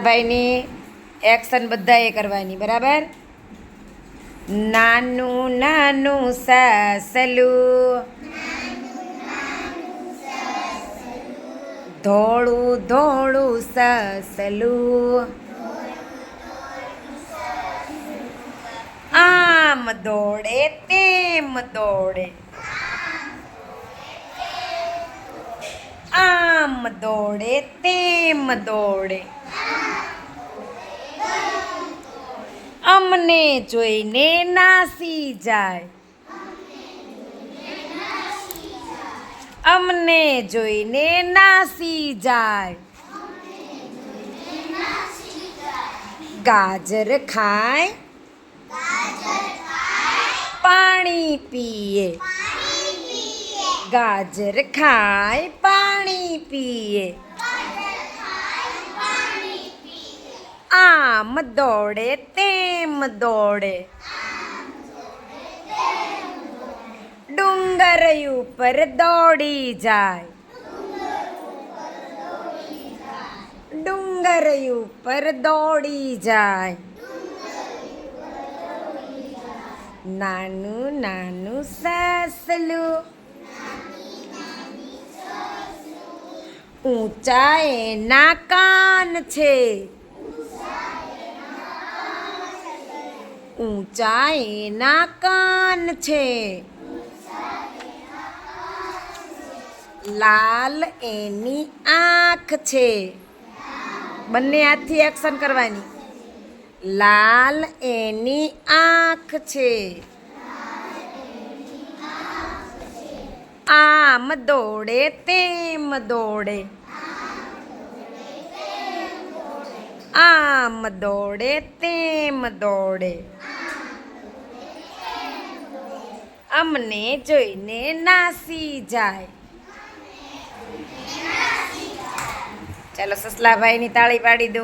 ભાઈની એક્શન બધાએ કરવાની બરાબર. નાનું નાનું સસલું ધોળું ધોળું સસલું આમ દોડે તેમ દોડે આમ દોડે તેમ દોડે અમને જોઈને નાસી જાય અમને જોઈને નાસી જાય ગાજર ખાય પાણી પીએ ગાજર ખાય પાણી પીએ આમ દોડે તેમ દોડે ડુંગર ઉપર દોડી જાય ડુંગર ઉપર દોડી જાય નાનું નાનું સસલું ઊંચા એના કાન છે ઊંચા એના કાન છે લાલ એની આંખ છે બંને હાથથી એક્શન કરવાની લાલ એની આંખ છે આમ દોડે તેમ દોડે આમ દોડે તેમ દોડે અમને જોઈને નાસી જાય. ચાલો સસલાભાઈની તાળી પાડી દો.